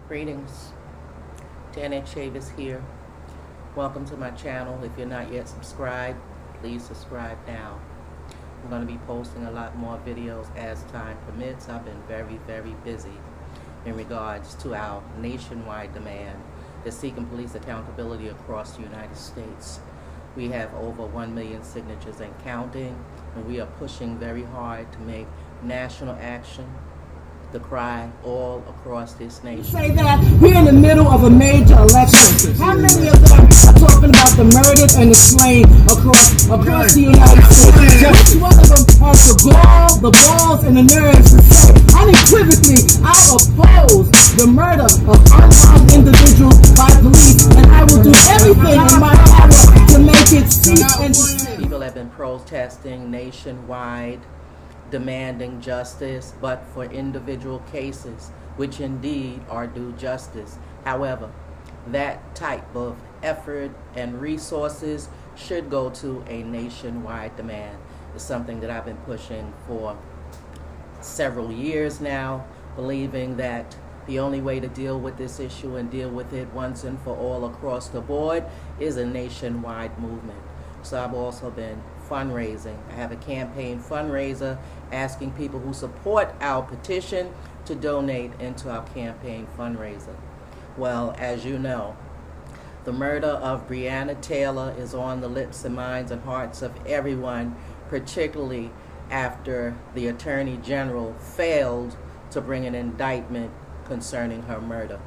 Greetings, Janet Chavis here. Welcome to my channel. If you're not yet subscribed, please subscribe now. I'm going to be posting a lot more videos as time permits. I've been very busy in regards to our nationwide demand to seeking police accountability across the United States. We have over 1 million signatures and counting, and we are pushing very hard to make national action the cry all across this nation. Say that we're in the middle of a major election. How many of them are talking about the murdered and the slain across the United States? Which one of them has the balls and the nerves to say unequivocally, I oppose the murder of unarmed individuals by police, and I will do everything in my power to make it cease and desist. People have been protesting nationwide, demanding justice, but for individual cases, which indeed are due justice. However, that type of effort and resources should go to a nationwide demand. It's something that I've been pushing for several years now, believing that the only way to deal with this issue and deal with it once and for all across the board is a nationwide movement. So I've also been fundraising. I have a campaign fundraiser asking people who support our petition to donate into our campaign fundraiser. Well, as you know, the murder of Breonna Taylor is on the lips and minds and hearts of everyone, particularly after the Attorney General failed to bring an indictment concerning her murder.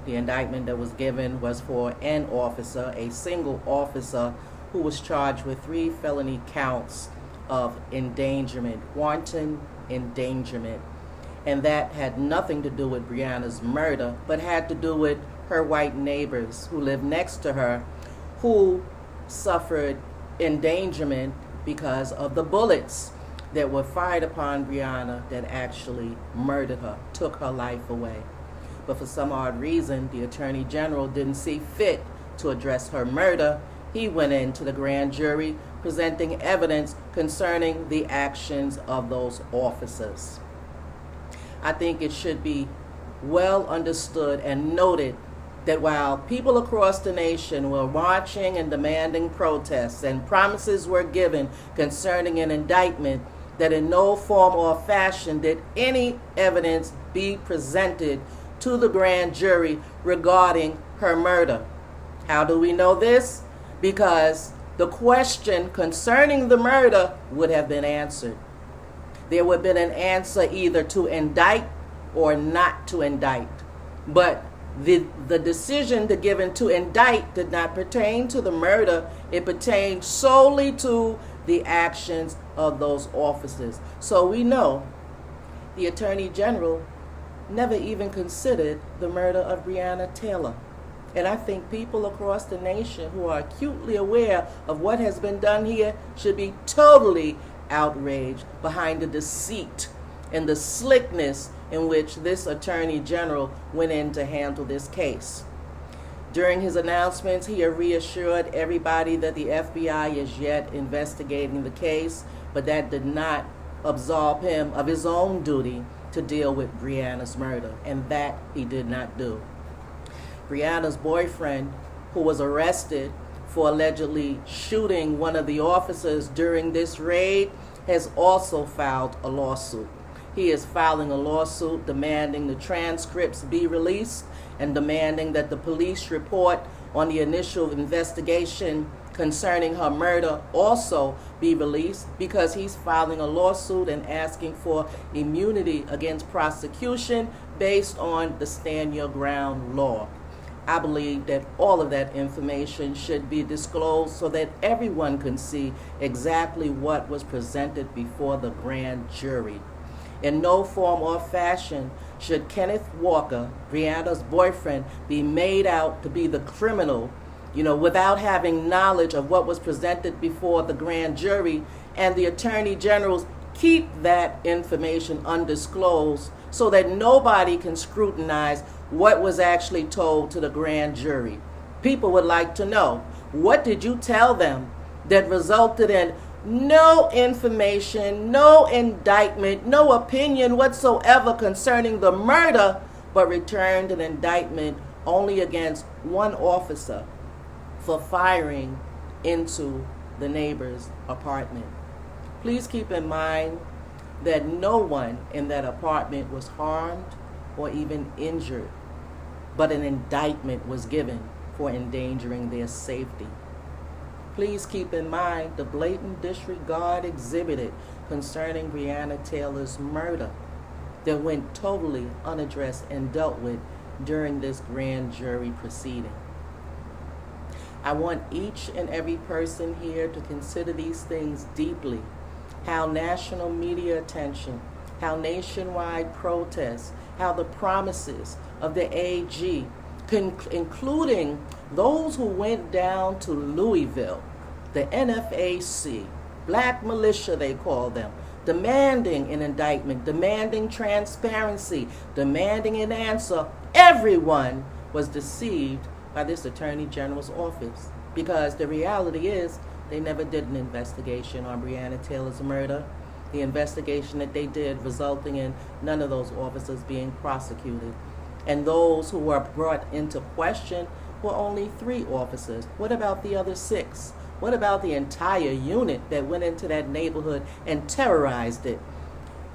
The indictment that was given was for an officer, a single officer, who was charged with 3 felony counts of endangerment, wanton endangerment. And that had nothing to do with Breonna's murder, but had to do with her white neighbors who lived next to her, who suffered endangerment because of the bullets that were fired upon Breonna that actually murdered her, took her life away. But for some odd reason, the Attorney General didn't see fit to address her murder. He went into the grand jury presenting evidence concerning the actions of those officers. I think it should be well understood and noted that while people across the nation were marching and demanding protests and promises were given concerning an indictment, that in no form or fashion did any evidence be presented to the grand jury regarding her murder. How do we know this? Because the question concerning the murder would have been answered. There would have been an answer either to indict or not to indict. But the decision to indict did not pertain to the murder. It pertained solely to the actions of those officers. So we know the Attorney General never even considered the murder of Breonna Taylor. And I think people across the nation who are acutely aware of what has been done here should be totally outraged behind the deceit and the slickness in which this Attorney General went in to handle this case. During his announcements, he reassured everybody that the FBI is yet investigating the case, but that did not absolve him of his own duty to deal with Breonna's murder, and that he did not do. Breonna's boyfriend, who was arrested for allegedly shooting one of the officers during this raid, has also filed a lawsuit. He is filing a lawsuit demanding the transcripts be released and demanding that the police report on the initial investigation concerning her murder also be released, because he's filing a lawsuit and asking for immunity against prosecution based on the Stand Your Ground law. I believe that all of that information should be disclosed so that everyone can see exactly what was presented before the grand jury. In no form or fashion should Kenneth Walker, Breonna's boyfriend, be made out to be the criminal, without having knowledge of what was presented before the grand jury, and the Attorney Generals keep that information undisclosed so that nobody can scrutinize what was actually told to the grand jury. People would like to know, what did you tell them that resulted in no information, no indictment, no opinion whatsoever concerning the murder but returned an indictment only against one officer for firing into the neighbor's apartment. Please keep in mind that no one in that apartment was harmed or even injured, but an indictment was given for endangering their safety. Please keep in mind the blatant disregard exhibited concerning Breonna Taylor's murder that went totally unaddressed and dealt with during this grand jury proceeding. I want each and every person here to consider these things deeply. How national media attention, how nationwide protests, how the promises of the AG, including those who went down to Louisville, the NFAC, black militia they call them, demanding an indictment, demanding transparency, demanding an answer. Everyone was deceived by this Attorney General's office, because the reality is they never did an investigation on Breonna Taylor's murder. The investigation that they did resulting in none of those officers being prosecuted. And those who were brought into question were only 3 officers. What about the other 6? What about the entire unit that went into that neighborhood and terrorized it?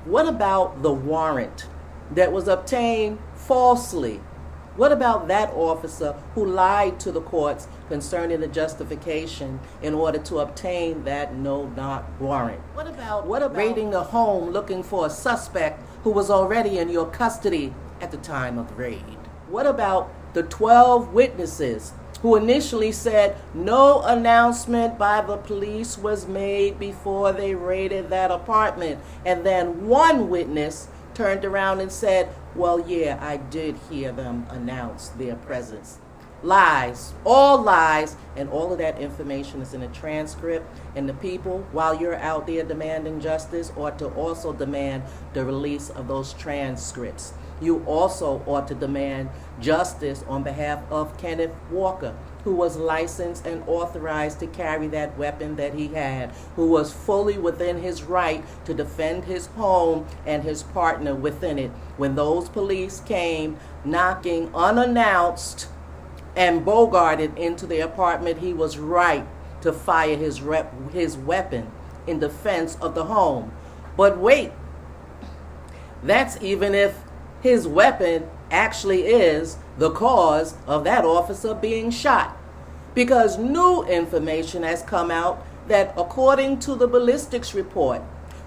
What about the warrant that was obtained falsely? What about that officer who lied to the courts concerning the justification in order to obtain that no-knock warrant? What about raiding a home looking for a suspect who was already in your custody at the time of the raid? What about the 12 witnesses who initially said no announcement by the police was made before they raided that apartment, and then one witness turned around and said, well, yeah, I did hear them announce their presence? Lies, all lies, and all of that information is in a transcript. And the people, while you're out there demanding justice, ought to also demand the release of those transcripts. You also ought to demand justice on behalf of Kenneth Walker, who was licensed and authorized to carry that weapon that he had, who was fully within his right to defend his home and his partner within it. When those police came knocking unannounced and bogarted into the apartment, he was right to fire his weapon in defense of the home. But wait, that's even if his weapon actually is the cause of that officer being shot. Because new information has come out that according to the ballistics report,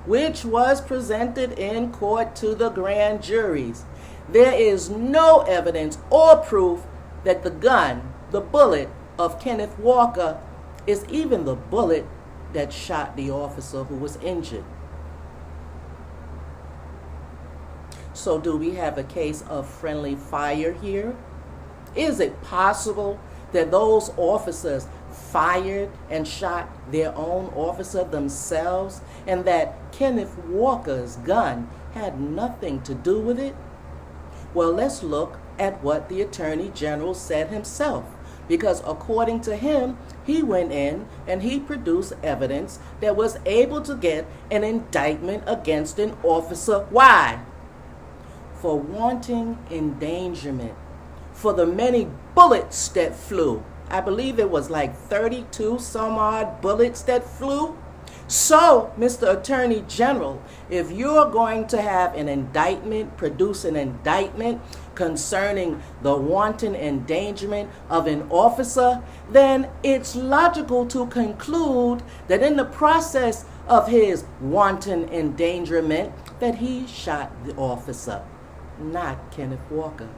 which was presented in court to the grand juries, there is no evidence or proof that the gun, the bullet of Kenneth Walker, is even the bullet that shot the officer who was injured. So do we have a case of friendly fire here? Is it possible that those officers fired and shot their own officer themselves, and that Kenneth Walker's gun had nothing to do with it? Well, let's look at what the Attorney General said himself, because according to him, he went in and he produced evidence that was able to get an indictment against an officer. Why? For wanton endangerment, for the many bullets that flew. I believe it was like 32 some odd bullets that flew. So, Mr. Attorney General, if you're going to have an indictment, produce an indictment concerning the wanton endangerment of an officer, then it's logical to conclude that in the process of his wanton endangerment, that he shot the officer, not Kenneth Walker.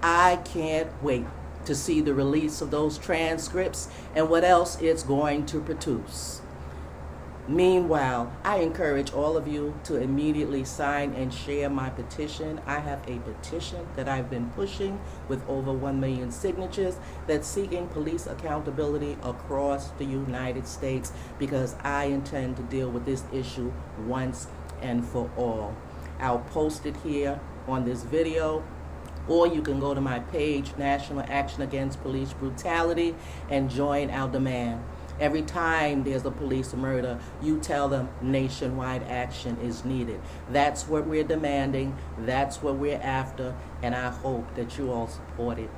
I can't wait to see the release of those transcripts and what else it's going to produce. Meanwhile, I encourage all of you to immediately sign and share my petition. I have a petition that I've been pushing with over 1 million signatures that's seeking police accountability across the United States, because I intend to deal with this issue once and for all. I'll post it here on this video, or you can go to my page, National Action Against Police Brutality, and join our demand. Every time there's a police murder, you tell them nationwide action is needed. That's what we're demanding. That's what we're after. And I hope that you all support it.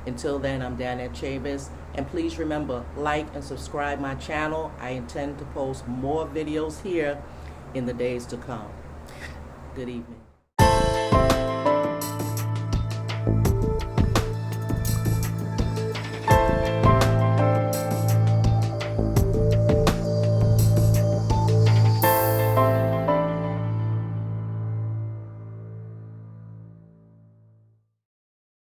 Until then, I'm Danette Chavis. And please remember, like and subscribe my channel. I intend to post more videos here in the days to come. Good evening.